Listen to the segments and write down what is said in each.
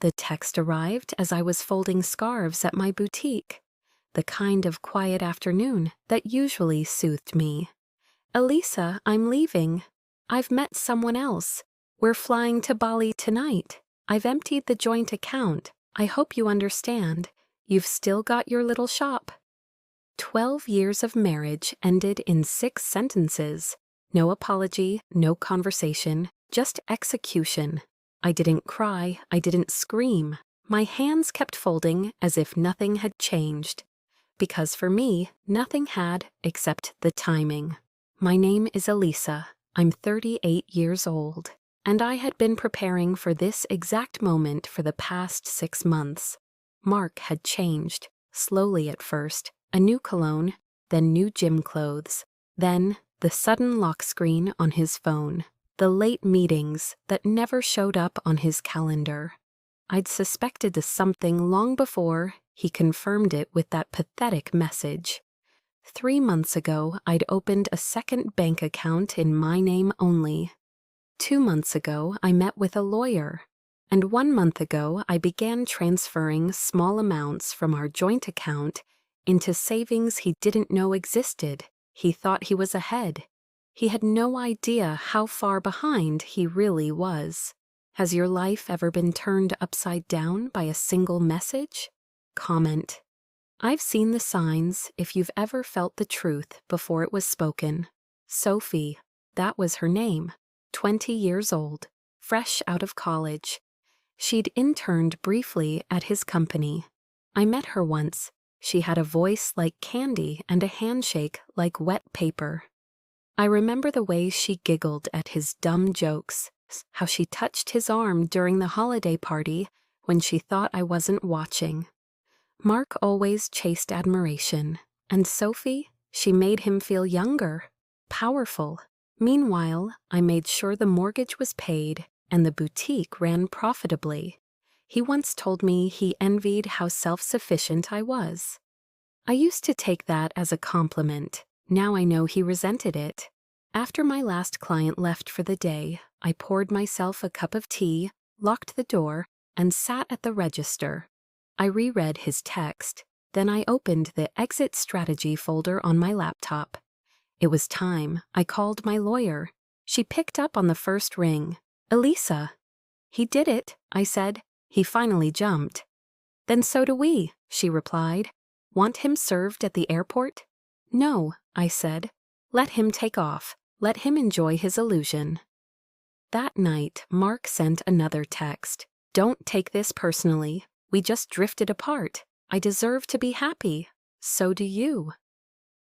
The text arrived as I was folding scarves at my boutique, the kind of quiet afternoon that usually soothed me. Elisa, I'm leaving. I've met someone else. We're flying to Bali tonight. I've emptied the joint account. I hope you understand. You've still got your little shop. 12 years of marriage ended in 6 sentences. No apology, no conversation, just execution. I didn't cry, I didn't scream. My hands kept folding as if nothing had changed. Because for me, nothing had except the timing. My name is Elisa. I'm 38 years old, and I had been preparing for this exact moment for the past 6 months. Mark had changed, slowly at first, a new cologne, then new gym clothes, then the sudden lock screen on his phone, the late meetings that never showed up on his calendar. I'd suspected something long before he confirmed it with that pathetic message. 3 months ago, I'd opened a second bank account in my name only. 2 months ago, I met with a lawyer. And 1 month ago, I began transferring small amounts from our joint account into savings he didn't know existed. He thought he was ahead. He had no idea how far behind he really was. Has your life ever been turned upside down by a single message? Comment. I've seen the signs if you've ever felt the truth before it was spoken. Sophie, that was her name, 20 years old, fresh out of college. She'd interned briefly at his company. I met her once. She had a voice like candy and a handshake like wet paper. I remember the way she giggled at his dumb jokes, how she touched his arm during the holiday party when she thought I wasn't watching. Mark always chased admiration, and Sophie, she made him feel younger, powerful. Meanwhile, I made sure the mortgage was paid and the boutique ran profitably. He once told me he envied how self-sufficient I was. I used to take that as a compliment. Now I know he resented it. After my last client left for the day, I poured myself a cup of tea, locked the door, and sat at the register. I reread his text, then I opened the exit strategy folder on my laptop. It was time. I called my lawyer. She picked up on the first ring. Elisa. He did it, I said. He finally jumped. Then so do we, she replied. Want him served at the airport? No, I said. Let him take off. Let him enjoy his illusion. That night, Mark sent another text. Don't take this personally. We just drifted apart. I deserve to be happy. So do you.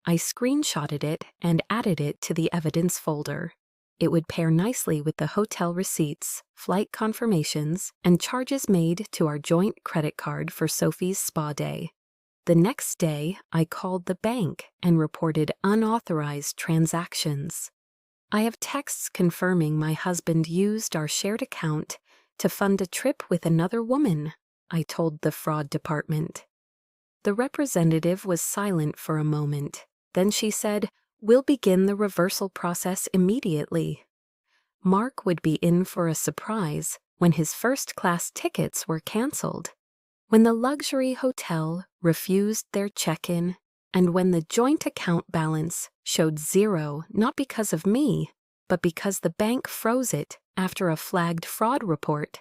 I screenshotted it and added it to the evidence folder. It would pair nicely with the hotel receipts, flight confirmations, and charges made to our joint credit card for Sophie's spa day. The next day, I called the bank and reported unauthorized transactions. I have texts confirming my husband used our shared account to fund a trip with another woman, I told the fraud department. The representative was silent for a moment. Then she said, "We'll begin the reversal process immediately." Mark would be in for a surprise when his first-class tickets were canceled, when the luxury hotel refused their check-in, and when the joint account balance showed 0 not because of me, but because the bank froze it after a flagged fraud report.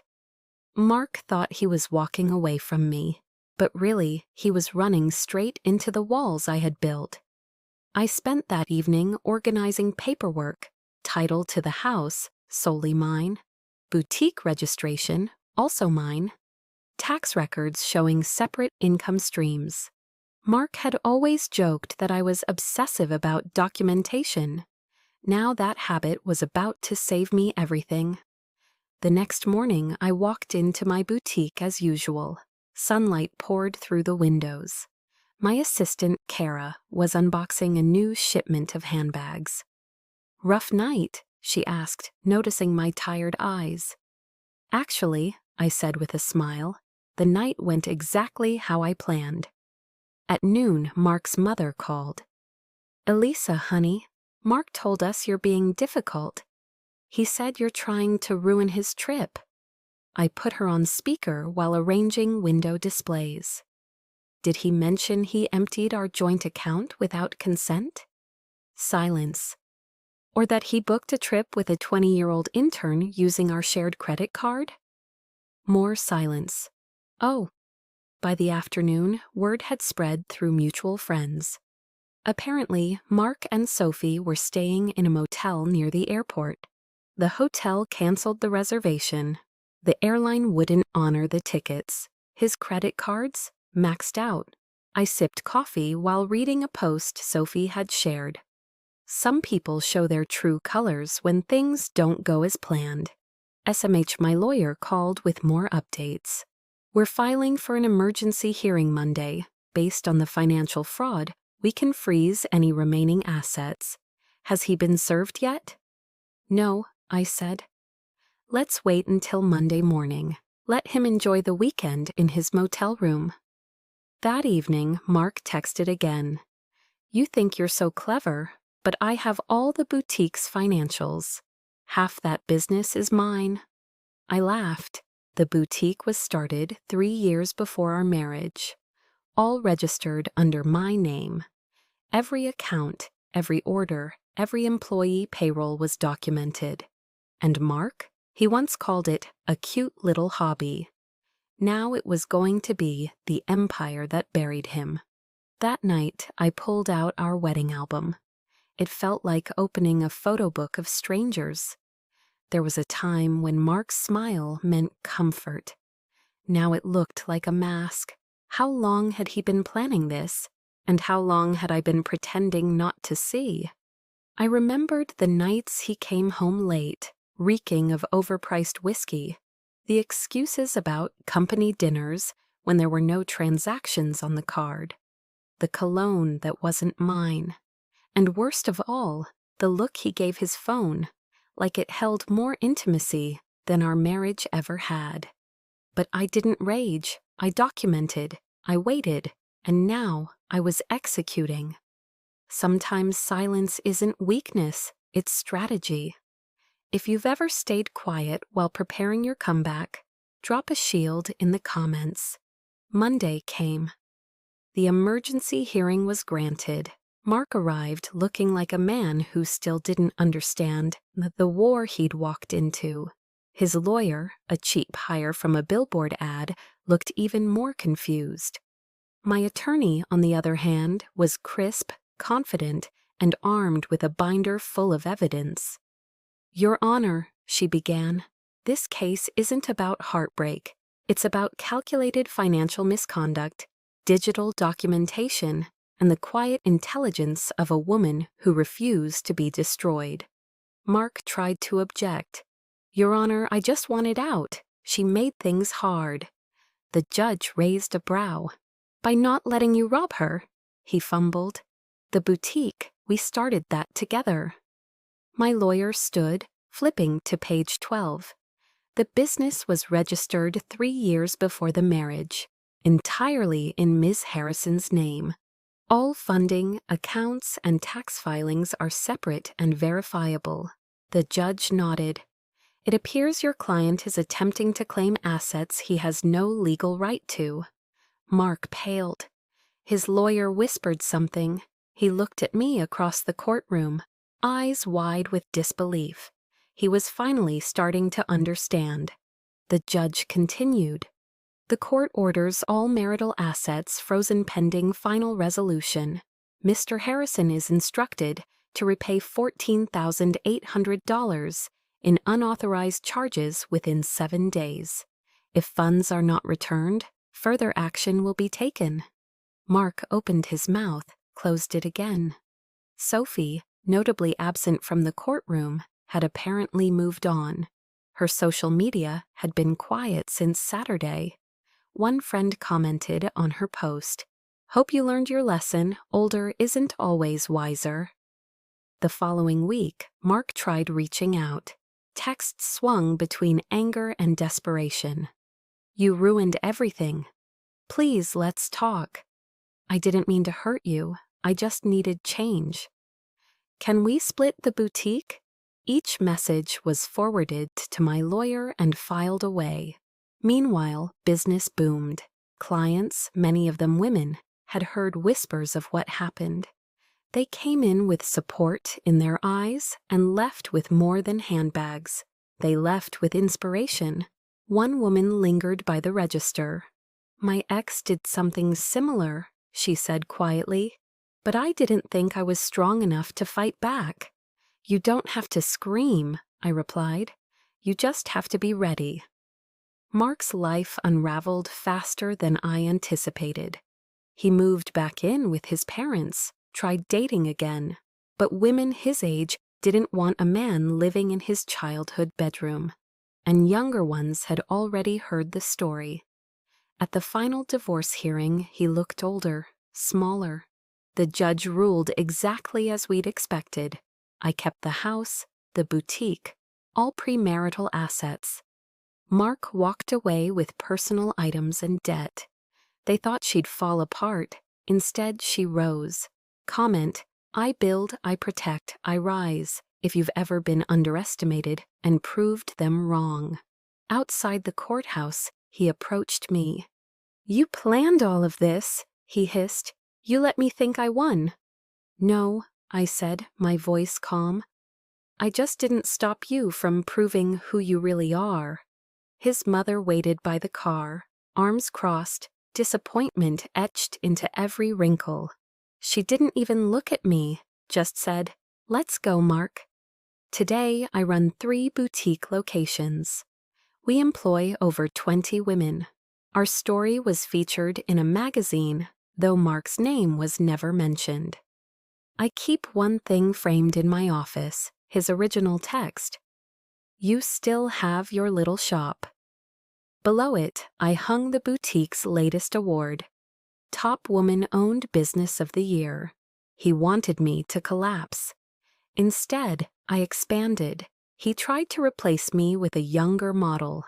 Mark thought he was walking away from me, but really he was running straight into the walls I had built. I spent that evening organizing paperwork, title to the house, solely mine, boutique registration, also mine, tax records showing separate income streams. Mark had always joked that I was obsessive about documentation. Now that habit was about to save me everything. The next morning, I walked into my boutique as usual. Sunlight poured through the windows. My assistant, Kara, was unboxing a new shipment of handbags. "Rough night?" she asked, noticing my tired eyes. "Actually," I said with a smile, "the night went exactly how I planned." At noon, Mark's mother called. "Elisa, honey, Mark told us you're being difficult. He said you're trying to ruin his trip." I put her on speaker while arranging window displays. Did he mention he emptied our joint account without consent? Silence. Or that he booked a trip with a 20-year-old intern using our shared credit card? More silence. Oh. By the afternoon, word had spread through mutual friends. Apparently, Mark and Sophie were staying in a motel near the airport. The hotel canceled the reservation. The airline wouldn't honor the tickets. His credit cards maxed out. I sipped coffee while reading a post Sophie had shared. Some people show their true colors when things don't go as planned. SMH, my lawyer, called with more updates. We're filing for an emergency hearing Monday. Based on the financial fraud, we can freeze any remaining assets. Has he been served yet? No, I said. Let's wait until Monday morning. Let him enjoy the weekend in his motel room. That evening, Mark texted again. You think you're so clever, but I have all the boutique's financials. Half that business is mine. I laughed. The boutique was started 3 years before our marriage. All registered under my name. Every account, every order, every employee payroll was documented. And Mark? He once called it a cute little hobby. Now it was going to be the empire that buried him. That night, I pulled out our wedding album. It felt like opening a photo book of strangers. There was a time when Mark's smile meant comfort. Now it looked like a mask. How long had he been planning this? And how long had I been pretending not to see? I remembered the nights he came home late, reeking of overpriced whiskey, the excuses about company dinners when there were no transactions on the card, the cologne that wasn't mine, and worst of all, the look he gave his phone, like it held more intimacy than our marriage ever had. But I didn't rage. I documented. I waited. And now I was executing. Sometimes silence isn't weakness, it's strategy. If you've ever stayed quiet while preparing your comeback, drop a shield in the comments. Monday came. The emergency hearing was granted. Mark arrived looking like a man who still didn't understand the war he'd walked into. His lawyer, a cheap hire from a billboard ad, looked even more confused. My attorney, on the other hand, was crisp, confident, and armed with a binder full of evidence. Your Honor, she began, this case isn't about heartbreak. It's about calculated financial misconduct, digital documentation, and the quiet intelligence of a woman who refused to be destroyed. Mark tried to object. Your Honor, I just wanted out. She made things hard. The judge raised a brow. By not letting you rob her, he fumbled. The boutique, we started that together. My lawyer stood, flipping to page 12. The business was registered 3 years before the marriage, entirely in Ms. Harrison's name. All funding, accounts, and tax filings are separate and verifiable. The judge nodded. It appears your client is attempting to claim assets he has no legal right to. Mark paled. His lawyer whispered something. He looked at me across the courtroom, eyes wide with disbelief. He was finally starting to understand. The judge continued. The court orders all marital assets frozen pending final resolution. Mr. Harrison is instructed to repay $14,800 in unauthorized charges within 7 days. If funds are not returned, further action will be taken. Mark opened his mouth, closed it again. Sophie, notably absent from the courtroom, had apparently moved on. Her social media had been quiet since Saturday. One friend commented on her post, "Hope you learned your lesson. Older isn't always wiser." The following week, Mark tried reaching out. Texts swung between anger and desperation. You ruined everything. Please, let's talk. I didn't mean to hurt you. I just needed change. Can we split the boutique? Each message was forwarded to my lawyer and filed away. Meanwhile, business boomed. Clients, many of them women, had heard whispers of what happened. They came in with support in their eyes and left with more than handbags. They left with inspiration. One woman lingered by the register. "My ex did something similar," she said quietly, "but I didn't think I was strong enough to fight back." "You don't have to scream," I replied. "You just have to be ready." Mark's life unraveled faster than I anticipated. He moved back in with his parents, tried dating again, but women his age didn't want a man living in his childhood bedroom, and younger ones had already heard the story. At the final divorce hearing, he looked older, smaller. The judge ruled exactly as we'd expected. I kept the house, the boutique, all premarital assets. Mark walked away with personal items and debt. They thought she'd fall apart. Instead, she rose. Comment: "I build, I protect, I rise," if you've ever been underestimated and proved them wrong. Outside the courthouse, he approached me. "You planned all of this," he hissed. "You let me think I won." "No," I said, my voice calm. "I just didn't stop you from proving who you really are." His mother waited by the car, arms crossed, disappointment etched into every wrinkle. She didn't even look at me, just said, "Let's go, Mark." Today, I run 3 boutique locations. We employ over 20 women. Our story was featured in a magazine, though Mark's name was never mentioned. I keep one thing framed in my office, his original text: "You still have your little shop." Below it, I hung the boutique's latest award, Top Woman-Owned Business of the Year. He wanted me to collapse. Instead, I expanded. He tried to replace me with a younger model,